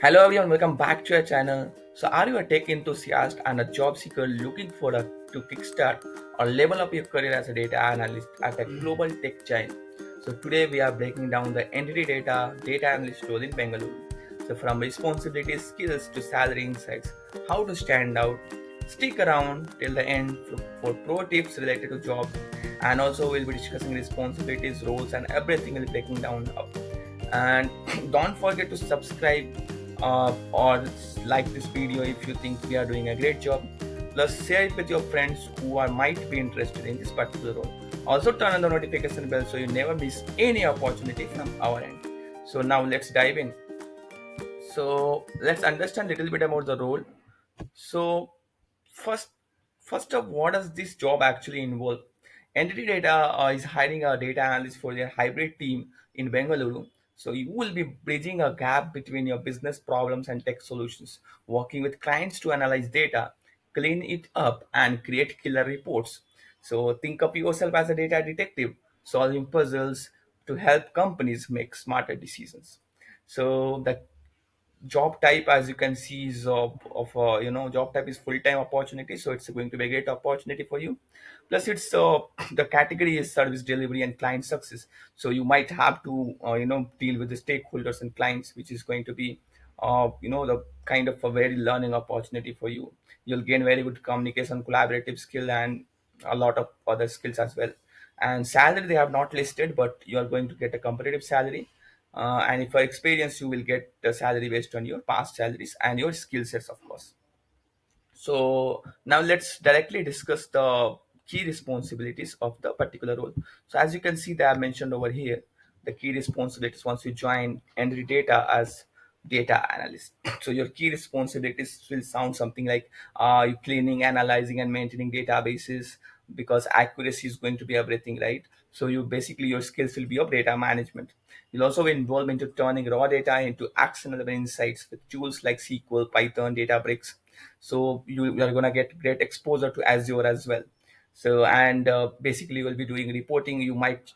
Hello everyone, welcome back to our channel. So are you a tech enthusiast and a job seeker looking for a to kickstart or level up your career as a data analyst at a global tech giant? So today we are breaking down the entity data analyst role in Bangalore. So from responsibilities, skills to salary insights, how to stand out. Stick around till the end for pro tips related to jobs, and also we'll be discussing responsibilities, roles, and everything will be breaking down up. And don't forget to subscribe or like this video if you think we are doing a great job. Plus share it with your friends who are might be interested in this particular role. Also turn on the notification bell so you never miss any opportunity from our end. So now let's dive in. So let's understand a little bit about the role. So first, first up, what does this job actually involve? Entity Data is hiring a data analyst for their hybrid team in Bengaluru. So you will be bridging a gap between your business problems and tech solutions, working with clients to analyze data, clean it up, and create killer reports. So think of yourself as a data detective, solving puzzles to help companies make smarter decisions. So the job type, as you can see, is job type is full-time opportunity, so it's going to be a great opportunity for you. Plus it's the category is service delivery and client success, so you might have to deal with the stakeholders and clients, which is going to be the kind of a very learning opportunity for you. You'll gain very good communication, collaborative skill, and a lot of other skills as well. And salary they have not listed, but you are going to get a competitive salary, and if for experience you will get the salary based on your past salaries and your skill sets, of course. So now let's directly discuss the key responsibilities of the particular role. So as you can see, they are mentioned over here, the key responsibilities once you join entry data as data analyst. So your key responsibilities will sound something like you cleaning, analyzing, and maintaining databases, because accuracy is going to be everything, right? So you basically your skills will be of data management. You'll also be involved into turning raw data into actionable insights with tools like SQL, Python, Databricks. So you are gonna get great exposure to Azure as well. So and basically you will be doing reporting. You might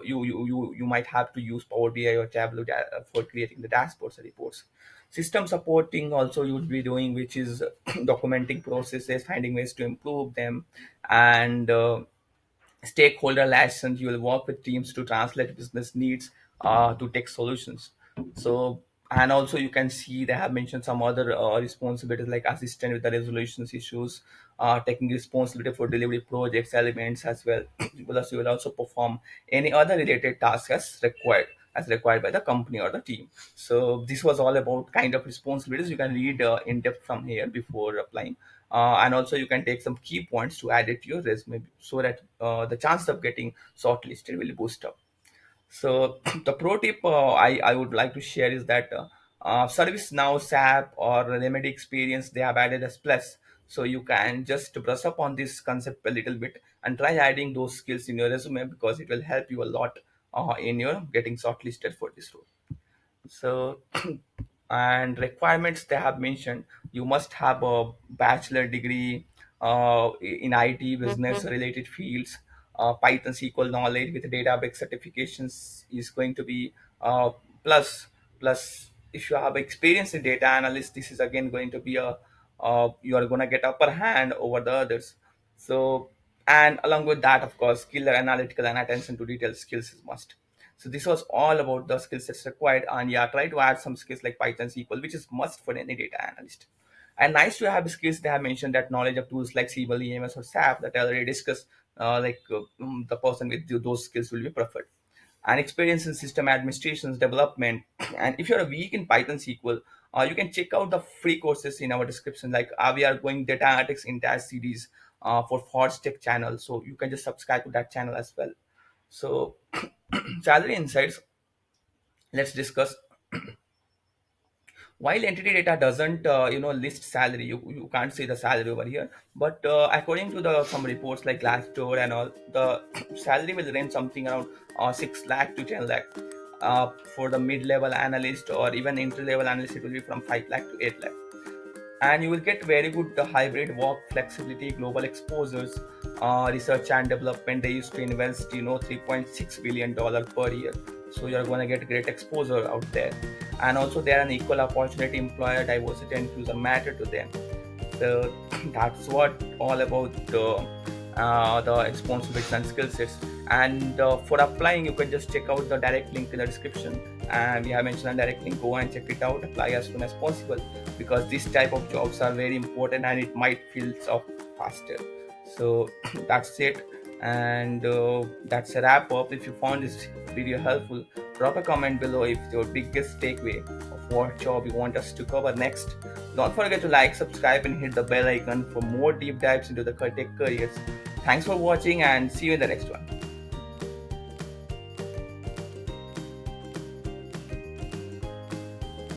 you might have to use Power BI or Tableau for creating the dashboards and reports. System supporting also you would be doing, which is documenting processes, finding ways to improve them, and stakeholder liaison. You will work with teams to translate business needs to tech solutions. So and also you can see they have mentioned some other responsibilities like assistant with the resolutions issues, taking responsibility for delivery projects elements as well. Plus you will also perform any other related tasks as required by the company or the team. So this was all about kind of responsibilities. You can read in depth from here before applying, and also you can take some key points to add it to your resume so that the chance of getting shortlisted will boost up. So the pro tip I would like to share is that ServiceNow, SAP, or Remedy experience they have added as plus. So you can just brush up on this concept a little bit and try adding those skills in your resume, because it will help you a lot in your getting shortlisted for this role. So and requirements they have mentioned, you must have a bachelor degree in IT business related fields. Python SQL knowledge with Databricks certifications is going to be plus. Plus if you have experience in data analyst, this is again going to be a you are going to get upper hand over the others. So and along with that, of course, skill analytical and attention to detail skills is must. So this was all about the skill sets required, and yeah, try to add some skills like Python, SQL, which is must for any data analyst. And nice to have skills. They have mentioned that knowledge of tools like SQL, EMS, or SAP that I already discussed. The person with those skills will be preferred. And experience in system administrations development. And if you're a weak in Python, SQL, you can check out the free courses in our description. Like we are going data analytics entire series for Forge Tech channel, so you can just subscribe to that channel as well. So salary insights, let's discuss. While entity data doesn't list salary, you can't see the salary over here, but according to the some reports like Glassdoor and all, the salary will range something around 6 lakh to 10 lakh. For the mid-level analyst or even entry-level analyst, it will be from 5 lakh to 8 lakh. And you will get very good hybrid work flexibility, global exposures, research and development. They used to invest 3.6 billion dollar per year so you're going to get great exposure out there. And also they're an equal opportunity employer, diversity and inclusion matter to them. So that's what all about the responsibilities and skill sets. And for applying, you can just check out the direct link in the description, and we have mentioned a direct link. Go and check it out, apply as soon as possible, because this type of jobs are very important and it might fill up faster. So that's it, and that's a wrap up. If you found this video helpful, drop a comment below if your biggest takeaway of what job you want us to cover next. Don't forget to like, subscribe, and hit the bell icon for more deep dives into the tech careers. Thanks for watching, and see you in the next one.